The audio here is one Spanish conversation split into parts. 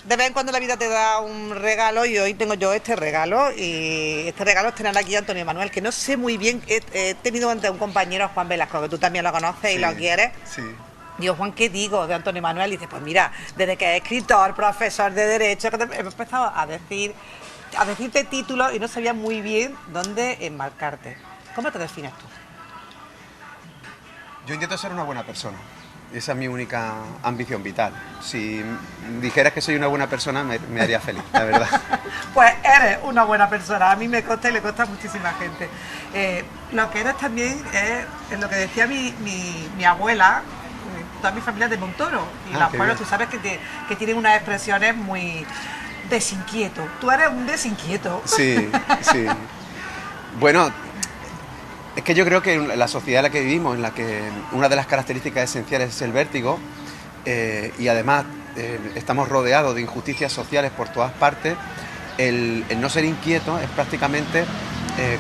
de vez en cuando la vida te da un regalo y hoy tengo yo este regalo y este regalo es tener aquí a Antonio Manuel, que no sé muy bien, he tenido ante un compañero, Juan Velasco, que tú también lo conoces y Sí, lo quieres. sí. Digo, Juan, ¿qué digo de Antonio Manuel? Y dice, pues mira, desde que es escritor, profesor de Derecho, que he empezado a decirte títulos y no sabía muy bien dónde enmarcarte. ¿Cómo te defines tú? Yo intento ser una buena persona. Esa es mi única ambición vital. Si dijeras que soy una buena persona, me haría feliz, la verdad. Pues eres una buena persona, a mí me consta y le consta a muchísima gente. Lo que eres también es lo que decía mi abuela, toda mi familia es de Montoro, y los Qué pueblos bien. tú sabes que tienen unas expresiones muy desinquieto. Tú eres un desinquieto. Sí, sí. Bueno, es que yo creo que en la sociedad en la que vivimos, en la que una de las características esenciales es el vértigo, y además estamos rodeados de injusticias sociales por todas partes, el no ser inquieto es prácticamente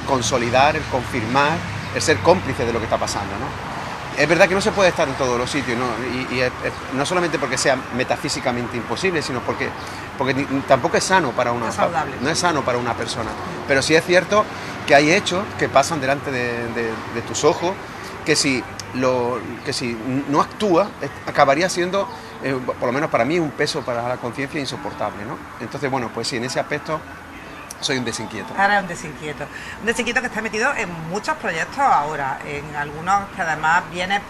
consolidar, el confirmar, el ser cómplice de lo que está pasando, ¿no? Es verdad que no se puede estar en todos los sitios, ¿no? No solamente porque sea metafísicamente imposible, sino porque tampoco es sano para una, No es saludable. no es sano para una persona. Pero sí es cierto que hay hechos que pasan delante de tus ojos que si no actúa acabaría siendo, por lo menos para mí, un peso para la conciencia insoportable, ¿no? Entonces, bueno, pues sí, en ese aspecto soy un desinquieto. Ahora es un desinquieto. Un desinquieto que está metido en muchos proyectos ahora, en algunos que además viene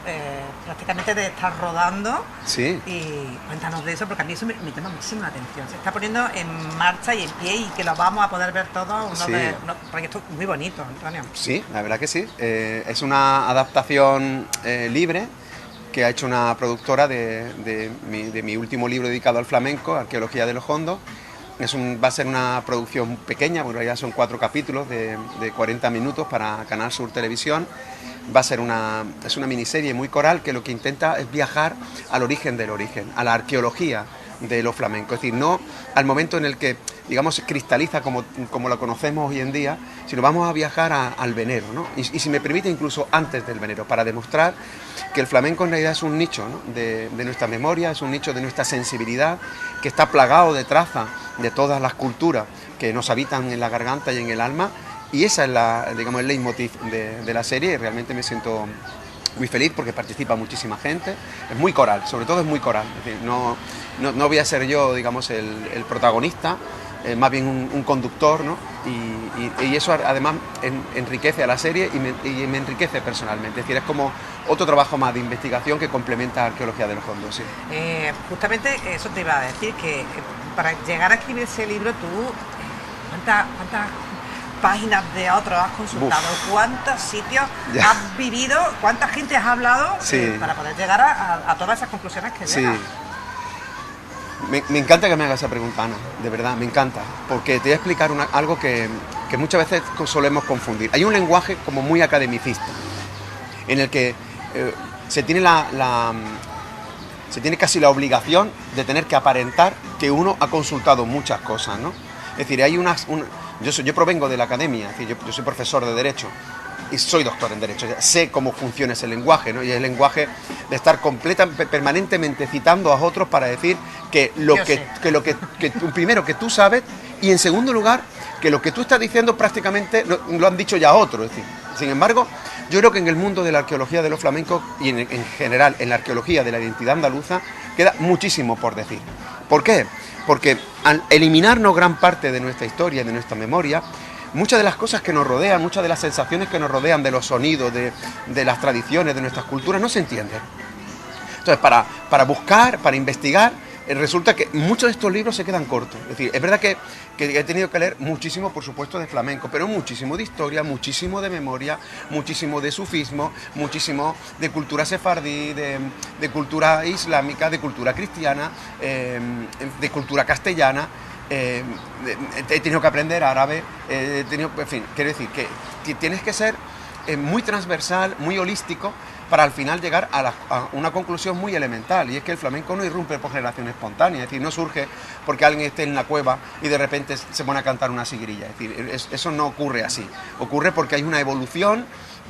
prácticamente de estar rodando. Sí. Y cuéntanos de eso, porque a mí eso me llama muchísimo la atención. Se está poniendo en marcha y en pie y que lo vamos a poder ver todos, Sí. unos proyectos muy bonitos, Antonio. Sí, la verdad que sí. Es una adaptación libre que ha hecho una productora de mi último libro dedicado al flamenco, Arqueología de los Hondos. Va a ser una producción pequeña, porque en realidad son 4 capítulos de 40 minutos para Canal Sur Televisión. Es una miniserie muy coral que lo que intenta es viajar al origen del origen, a la arqueología de los flamencos. Es decir, no al momento en el que, digamos, se cristaliza como lo conocemos hoy en día, sino vamos a viajar al venero, ¿no? Y si me permite, incluso antes del venero, para demostrar que el flamenco en realidad es un nicho, ¿no? de nuestra memoria, es un nicho de nuestra sensibilidad, que está plagado de trazas de todas las culturas que nos habitan en la garganta y en el alma, y esa es digamos, el leitmotiv de la serie, y realmente me siento muy feliz porque participa muchísima gente, es muy coral, sobre todo es muy coral, es decir, no voy a ser yo, digamos, el protagonista, más bien un conductor, ¿no? Y eso además enriquece a la serie y me enriquece personalmente, es decir, es como otro trabajo más de investigación que complementa Arqueología de los Hondos, sí. Justamente eso te iba a decir, que para llegar a escribir ese libro tú, ¿cuántas páginas de otros has consultado? Uf. ¿Cuántos sitios Ya. has vivido? ¿Cuánta gente has hablado Sí. para poder llegar a todas esas conclusiones que Sí. llegas? Me encanta que me hagas esa pregunta, Ana, de verdad, me encanta, porque te voy a explicar algo que muchas veces solemos confundir. Hay un lenguaje como muy academicista, en el que se tiene se tiene casi la obligación de tener que aparentar que uno ha consultado muchas cosas, ¿no? Es decir, yo provengo de la academia, es decir, yo soy profesor de Derecho y soy doctor en Derecho, sé cómo funciona ese lenguaje, ¿no? Y es el lenguaje de estar permanentemente citando a otros para decir que primero que tú sabes, y en segundo lugar que lo que tú estás diciendo prácticamente lo han dicho ya otros. Es decir, sin embargo, yo creo que en el mundo de la arqueología de los flamencos y en general en la arqueología de la identidad andaluza queda muchísimo por decir. ¿Por qué? Porque al eliminarnos gran parte de nuestra historia, de nuestra memoria, muchas de las cosas que nos rodean, muchas de las sensaciones que nos rodean de los sonidos, de las tradiciones, de nuestras culturas, no se entienden. Entonces, para buscar, para investigar, resulta que muchos de estos libros se quedan cortos. Es decir, es verdad que he tenido que leer muchísimo, por supuesto, de flamenco, pero muchísimo de historia, muchísimo de memoria, muchísimo de sufismo, muchísimo de cultura sefardí, de cultura islámica, de cultura cristiana, de cultura castellana. He tenido que aprender árabe, en fin, quiero decir que tienes que ser muy transversal, muy holístico, para al final llegar a una conclusión muy elemental, y es que el flamenco no irrumpe por generación espontánea, es decir, no surge porque alguien esté en la cueva y de repente se pone a cantar una sigrilla, es decir, eso no ocurre así, ocurre porque hay una evolución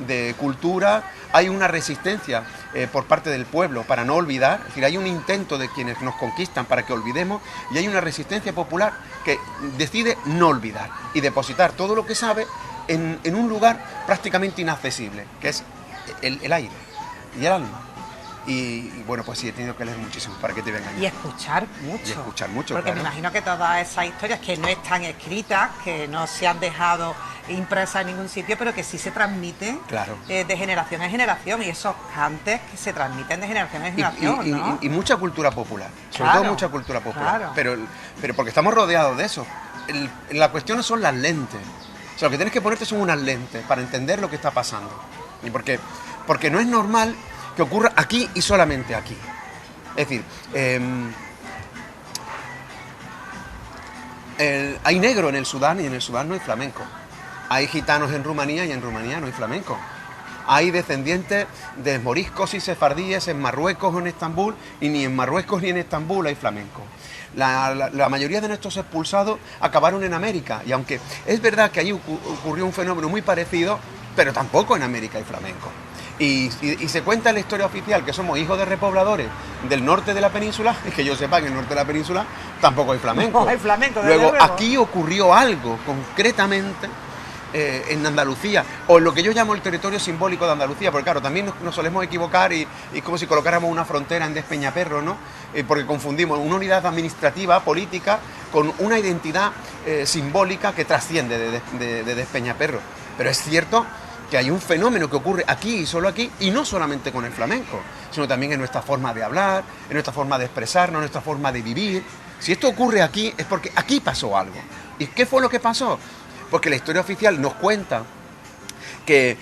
de cultura, hay una resistencia por parte del pueblo para no olvidar, es decir, hay un intento de quienes nos conquistan para que olvidemos, y hay una resistencia popular que decide no olvidar y depositar todo lo que sabe en un lugar prácticamente inaccesible, que es el aire y el alma. Y bueno, pues sí, he tenido que leer muchísimo, para que te vengan. Y escuchar mucho. Y escuchar mucho, porque claro. me imagino que todas esas historias que no están escritas, que no se han dejado impresas en ningún sitio, pero que sí se transmiten, claro, de generación en generación, y esos cantes que se transmiten de generación en generación, ¿no? Y mucha cultura popular, sobre Claro, todo mucha cultura popular, claro. pero porque estamos rodeados de eso. La cuestión son las lentes. O sea, lo que tienes que ponerte son unas lentes para entender lo que está pasando. Y porque no es normal que ocurra aquí y solamente aquí. Es decir, hay negro en el Sudán, y en el Sudán no hay flamenco. Hay gitanos en Rumanía, y en Rumanía no hay flamenco. Hay descendientes de moriscos y sefardíes en Marruecos o en Estambul, y ni en Marruecos ni en Estambul hay flamenco. La mayoría de nuestros expulsados acabaron en América, y aunque es verdad que ahí ocurrió un fenómeno muy parecido, pero tampoco en América hay flamenco. Y se cuenta en la historia oficial que somos hijos de repobladores del norte de la península, y que yo sepa, en el norte de la península tampoco hay flamenco. No hay flamenco, luego, luego aquí ocurrió algo concretamente en Andalucía, o en lo que yo llamo el territorio simbólico de Andalucía, porque claro, también nos solemos equivocar, y es como si colocáramos una frontera en Despeñaperro, ¿no? Porque confundimos una unidad administrativa, política, con una identidad simbólica que trasciende de Despeñaperro. Pero es cierto que hay un fenómeno que ocurre aquí y solo aquí, y no solamente con el flamenco, sino también en nuestra forma de hablar, en nuestra forma de expresarnos, en nuestra forma de vivir. Si esto ocurre aquí, es porque aquí pasó algo. ¿Y qué fue lo que pasó? Porque la historia oficial nos cuenta que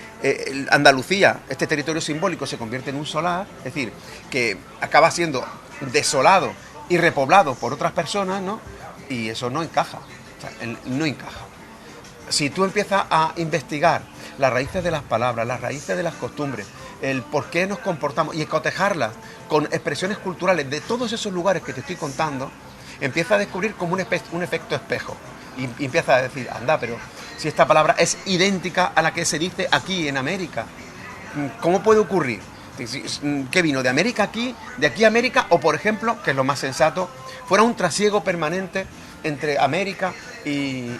Andalucía, este territorio simbólico, se convierte en un solar, es decir, que acaba siendo desolado y repoblado por otras personas, ¿no? Y eso no encaja, o sea, no encaja. Si tú empiezas a investigar las raíces de las palabras, las raíces de las costumbres, el por qué nos comportamos, y cotejarlas con expresiones culturales de todos esos lugares que te estoy contando, empiezas a descubrir como un efecto espejo. Y empieza a decir, anda, pero si esta palabra es idéntica a la que se dice aquí en América, ¿cómo puede ocurrir? ¿Qué vino? ¿De América aquí? ¿De aquí a América? O, por ejemplo, que es lo más sensato, fuera un trasiego permanente entre América y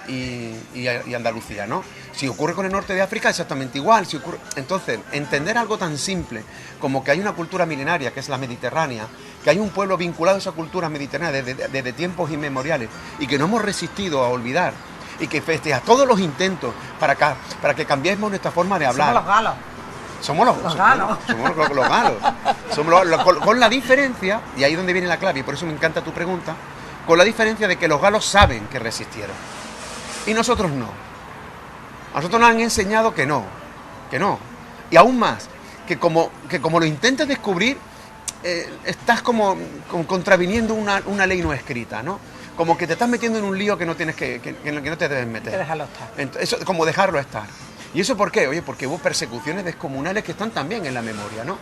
Andalucía, ¿no? Si ocurre con el norte de África, exactamente igual. Si ocurre... Entonces, entender algo tan simple como que hay una cultura milenaria, que es la mediterránea, que hay un pueblo vinculado a esa cultura mediterránea desde tiempos inmemoriales, y que no hemos resistido a olvidar, y que festeja todos los intentos para que cambiemos nuestra forma de hablar. Somos los galos. Somos los galos. Somos los galos. Con la diferencia, y ahí es donde viene la clave, y por eso me encanta tu pregunta, con la diferencia de que los galos saben que resistieron, y nosotros no. A nosotros nos han enseñado que no. Y aún más, que como lo intentes descubrir, estás como contraviniendo una ley no escrita, ¿no? Como que te estás metiendo en un lío que no tienes que no te debes meter. Que dejarlo estar. Eso, como dejarlo estar. ¿Y eso por qué? Oye, porque hubo persecuciones descomunales que están también en la memoria, ¿no?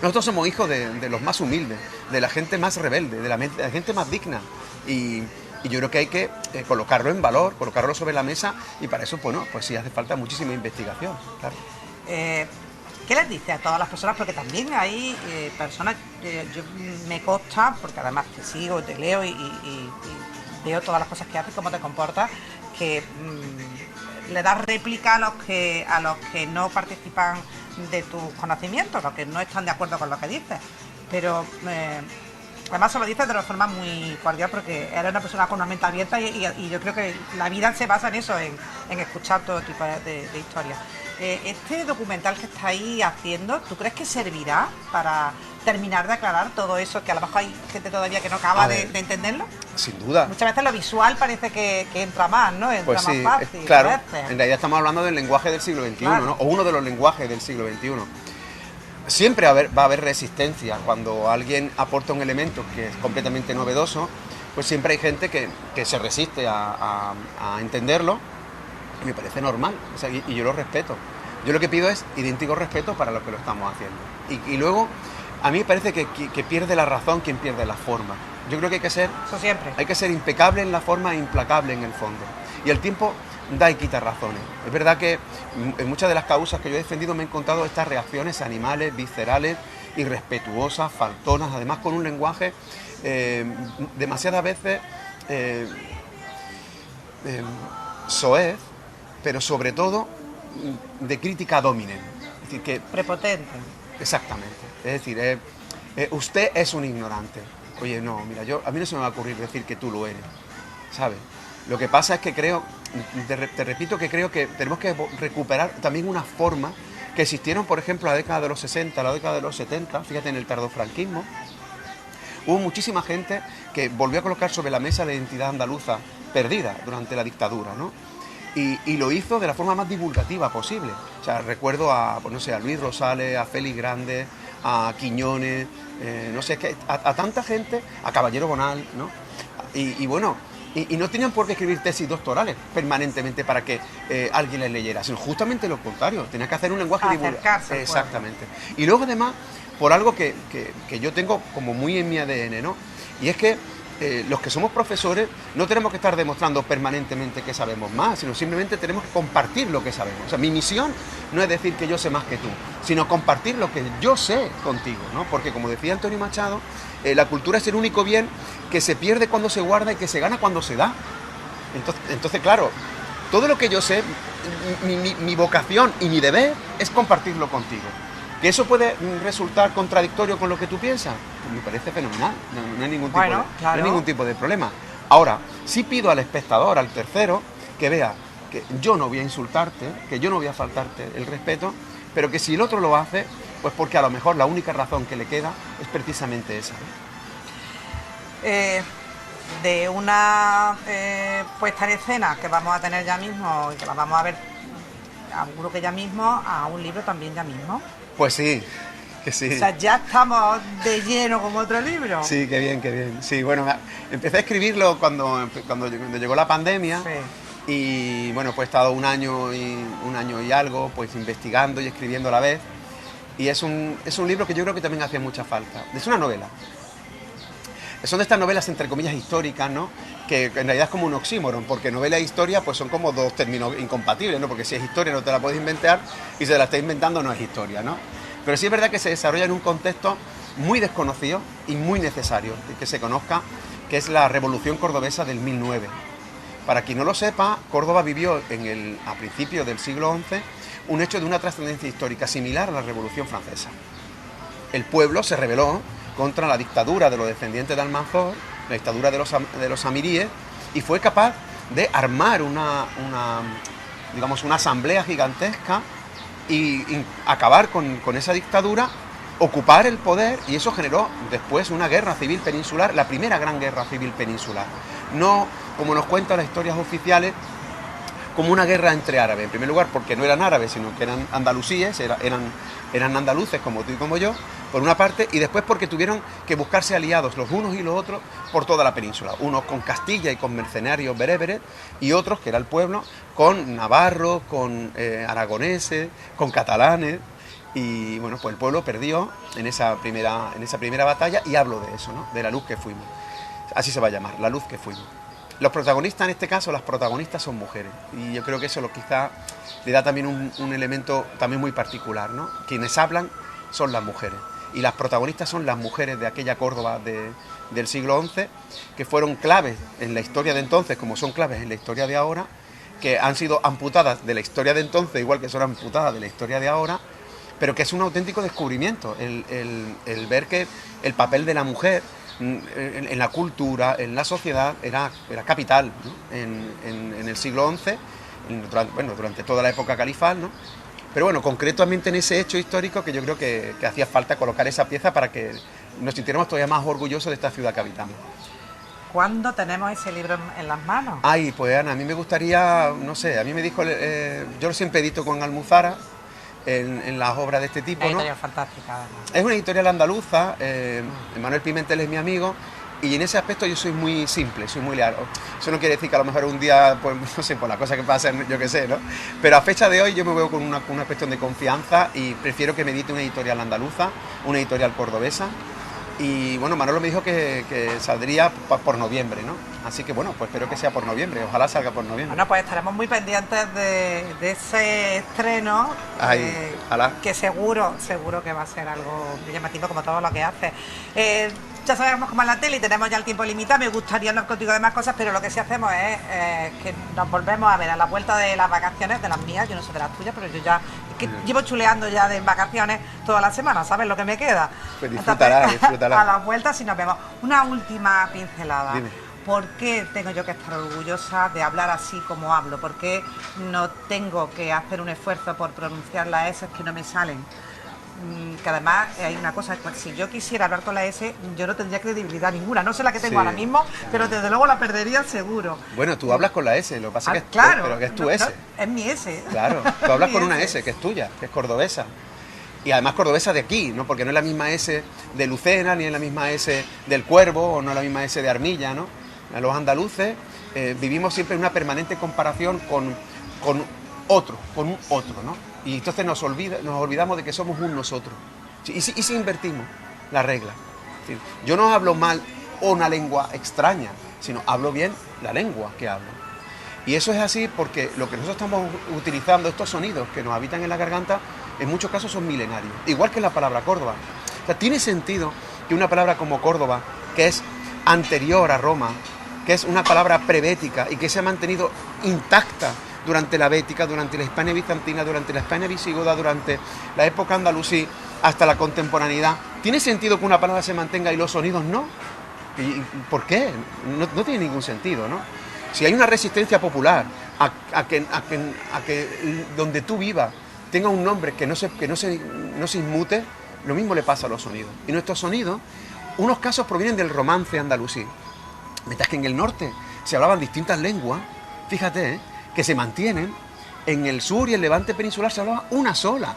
Nosotros somos hijos de los más humildes, de la gente más rebelde, de la gente más digna. Y yo creo que hay que colocarlo en valor, colocarlo sobre la mesa, y para eso, bueno, pues sí hace falta muchísima investigación, claro. ¿Qué les dice a todas las personas? Porque también hay personas, yo me consta, porque además te sigo, te leo y veo todas las cosas que haces, cómo te comportas, que le das réplica a los que no participan de tus conocimientos, los que no están de acuerdo con lo que dices. Pero además se lo dices de una forma muy cordial, porque eres una persona con una mente abierta, y yo creo que la vida se basa en eso, en escuchar todo tipo de historias. Este documental que estáis haciendo, ¿tú crees que servirá para terminar de aclarar todo eso, que a lo mejor hay gente todavía que no acaba de entenderlo? Sin duda. Muchas veces lo visual parece que entra más, ¿no? Entra pues sí, más fácil. claro. En realidad estamos hablando del lenguaje del siglo XXI, claro, ¿no? O uno de los lenguajes del siglo XXI. Siempre va a haber resistencia cuando alguien aporta un elemento que es completamente novedoso, pues siempre hay gente que se resiste a entenderlo, y me parece normal, o sea, y yo lo respeto. Yo lo que pido es idéntico respeto para lo que lo estamos haciendo. Y luego, a mí me parece que pierde la razón quien pierde la forma. Yo creo que Eso siempre. hay que ser impecable en la forma e implacable en el fondo. Y el tiempo da y quita razones. Es verdad que en muchas de las causas que yo he defendido me he encontrado estas reacciones animales, viscerales, irrespetuosas, faltonas, además con un lenguaje demasiadas veces soez, pero sobre todo de crítica dominen. Es decir, que Prepotente. exactamente. Es decir, usted es un ignorante. Oye, no, mira, a mí no se me va a ocurrir decir que tú lo eres, ¿sabes? Lo que pasa es que te repito que creo que tenemos que recuperar también una forma que existieron, por ejemplo, en la década de los 60, la década de los 70, fíjate, en el tardofranquismo. Hubo muchísima gente que volvió a colocar sobre la mesa la identidad andaluza perdida durante la dictadura, ¿no? Y lo hizo de la forma más divulgativa posible. O sea, recuerdo a, pues no sé, a Luis Rosales, a Félix Grande, a Quiñones, no sé, a tanta gente, a Caballero Bonal, ¿no? Y bueno, y no tenían por qué escribir tesis doctorales permanentemente para que alguien les leyera, sino justamente lo contrario, tenían que hacer un lenguaje divulgativo. Exactamente. Y luego además, por algo que yo tengo como muy en mi ADN, ¿no? Y es que los que somos profesores no tenemos que estar demostrando permanentemente que sabemos más, sino simplemente tenemos que compartir lo que sabemos. O sea, mi misión no es decir que yo sé más que tú, sino compartir lo que yo sé contigo, ¿no? Porque como decía Antonio Machado, la cultura es el único bien que se pierde cuando se guarda y que se gana cuando se da. Entonces claro, todo lo que yo sé, mi vocación y mi deber es compartirlo contigo. ¿Que eso puede resultar contradictorio con lo que tú piensas? Pues me parece fenomenal, no hay ningún tipo de problema. Ahora, sí pido al espectador, al tercero, que vea que yo no voy a insultarte, que yo no voy a faltarte el respeto, pero que si el otro lo hace, pues porque a lo mejor la única razón que le queda es precisamente esa, ¿no? De una puesta en escena que vamos a tener ya mismo y que la vamos a ver, seguro que ya mismo, a un libro también ya mismo. Pues sí, que sí. O sea, ya estamos de lleno con otro libro. Sí, qué bien, qué bien. Sí, bueno, empecé a escribirlo cuando llegó la pandemia. Sí. Y bueno, pues he estado un año y algo pues investigando y escribiendo a la vez. Y es un libro que yo creo que también hacía mucha falta. Es una novela. Son de estas novelas entre comillas históricas, ¿no? Que en realidad es como un oxímoron, porque novela e historia pues son como dos términos incompatibles, ¿no? Porque si es historia no te la puedes inventar y si te la estás inventando no es historia, ¿no? Pero sí es verdad que se desarrolla en un contexto muy desconocido y muy necesario que se conozca, que es la Revolución Cordobesa del 1009. Para quien no lo sepa, Córdoba vivió a principios del siglo XI un hecho de una trascendencia histórica similar a la Revolución Francesa. El pueblo se rebeló contra la dictadura de los descendientes de Almanzor, la dictadura de los amiríes, y fue capaz de armar una asamblea gigantesca y acabar con esa dictadura, ocupar el poder, y eso generó después una guerra civil peninsular, la primera gran guerra civil peninsular. No, como nos cuentan las historias oficiales, como una guerra entre árabes. En primer lugar, porque no eran árabes, sino que eran andalusíes, eran andaluces como tú y como yo, por una parte, y después porque tuvieron que buscarse aliados los unos y los otros por toda la península. Unos con Castilla y con mercenarios bereberes, y otros, que era el pueblo, con navarros, con aragoneses, con catalanes. Y bueno, pues el pueblo perdió en esa primera batalla, y hablo de eso, ¿no? De la luz que fuimos. Así se va a llamar, la luz que fuimos. Los protagonistas, en este caso, las protagonistas son mujeres, y yo creo que eso quizá le da también un elemento también muy particular, ¿no? Quienes hablan son las mujeres, y las protagonistas son las mujeres de aquella Córdoba del siglo XI, que fueron claves en la historia de entonces, como son claves en la historia de ahora, que han sido amputadas de la historia de entonces, igual que son amputadas de la historia de ahora, pero que es un auténtico descubrimiento, el ver que el papel de la mujer en la cultura, en la sociedad, era capital, ¿no? en el siglo XI, durante toda la época califal, ¿no? Pero bueno, concretamente en ese hecho histórico que yo creo que hacía falta colocar esa pieza para que nos sintiéramos todavía más orgullosos de esta ciudad que habitamos. ¿Cuándo tenemos ese libro en las manos? Ay, pues Ana, a mí me gustaría, no sé, a mí me dijo, yo siempre edito con Almuzara, en las obras de este tipo, una ¿no? editorial fantástica, además. Es una editorial andaluza, Manuel Pimentel es mi amigo, Y en ese aspecto yo soy muy simple, soy muy leal. Eso no quiere decir que a lo mejor un día, pues no sé, por la cosa que pasa, yo qué sé, ¿no? Pero a fecha de hoy yo me veo con una cuestión de confianza y prefiero que me edite una editorial andaluza, una editorial cordobesa. Y bueno, Manolo me dijo que saldría por noviembre, ¿no? Así que bueno, pues espero que sea por noviembre, ojalá salga por noviembre. Bueno, pues estaremos muy pendientes de ese estreno, que seguro que va a ser algo llamativo como todo lo que hace. Ya sabemos cómo es la tele y tenemos ya el tiempo limitado, me gustaría hablar contigo de más cosas, pero lo que sí hacemos es que nos volvemos a ver a la vuelta de las vacaciones, de las mías, yo no sé de las tuyas, pero yo ya llevo chuleando ya de vacaciones toda la semana, ¿sabes lo que me queda? Pues disfrutará. A las vueltas si nos vemos. Una última pincelada. Dime. ¿Por qué tengo yo que estar orgullosa de hablar así como hablo? ¿Por qué no tengo que hacer un esfuerzo por pronunciar las S que no me salen? Que además hay una cosa, pues, si yo quisiera hablar con la S, yo no tendría credibilidad ninguna. No sé la que tengo ahora mismo, pero desde luego la perdería seguro. Bueno, tú hablas con la S, lo que pasa es que, claro, pero que es tu S. Es mi S. Claro, tú hablas con una S que es tuya, que es cordobesa. Y además cordobesa de aquí, ¿no? Porque no es la misma S de Lucena, ni es la misma S del Cuervo, o no es la misma S de Armilla, ¿no? Los andaluces vivimos siempre en una permanente comparación con un otro, ¿no? Y entonces nos olvidamos de que somos un nosotros. Y si invertimos la regla. Es decir, yo no hablo mal una lengua extraña, sino hablo bien la lengua que hablo. Y eso es así porque lo que nosotros estamos utilizando, estos sonidos que nos habitan en la garganta, en muchos casos son milenarios. Igual que la palabra Córdoba. O sea, tiene sentido que una palabra como Córdoba, que es anterior a Roma, que es una palabra prebética y que se ha mantenido intacta durante la bética, durante la Hispania bizantina, durante la Hispania visigoda, durante la época andalusí, hasta la contemporaneidad. ¿Tiene sentido que una palabra se mantenga y los sonidos no? ¿Y por qué? No tiene ningún sentido, ¿no? Si hay una resistencia popular a que donde tú vivas tenga un nombre que no se inmute, lo mismo le pasa a los sonidos. Y nuestros sonidos, unos casos provienen del romance andalusí, mientras que en el norte se hablaban distintas lenguas, fíjate, que se mantienen. En el sur y el levante peninsular se hablaba una sola,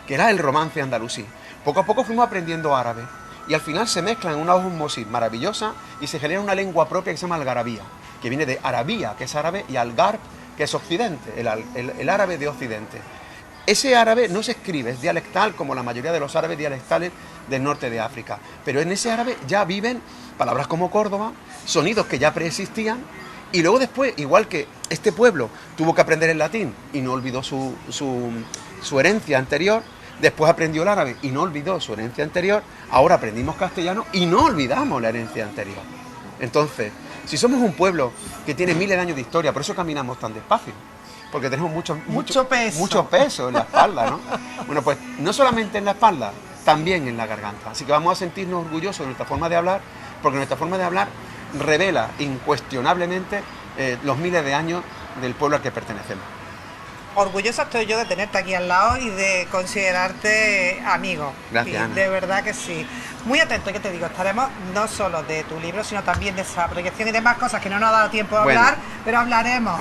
que era el romance andalusí. Poco a poco fuimos aprendiendo árabe y al final se mezclan en una osmosis maravillosa y se genera una lengua propia que se llama algarabía, que viene de Arabía, que es árabe, y Algarb, que es occidente, el árabe de occidente. Ese árabe no se escribe, es dialectal como la mayoría de los árabes dialectales del norte de África, pero en ese árabe ya viven palabras como Córdoba, sonidos que ya preexistían. Y luego después, igual que este pueblo tuvo que aprender el latín y no olvidó su herencia anterior, después aprendió el árabe y no olvidó su herencia anterior, ahora aprendimos castellano y no olvidamos la herencia anterior. Entonces, si somos un pueblo que tiene miles de años de historia, por eso caminamos tan despacio, porque tenemos mucho peso en la espalda, ¿no? Bueno, pues no solamente en la espalda, también en la garganta. Así que vamos a sentirnos orgullosos de nuestra forma de hablar, porque nuestra forma de hablar revela incuestionablemente los miles de años del pueblo al que pertenecemos. Orgullosa estoy yo de tenerte aquí al lado y de considerarte amigo. Gracias, Ana. De verdad que sí. Muy atento, que te digo, estaremos no solo de tu libro, sino también de esa proyección y demás cosas que no nos ha dado tiempo de hablar, pero hablaremos.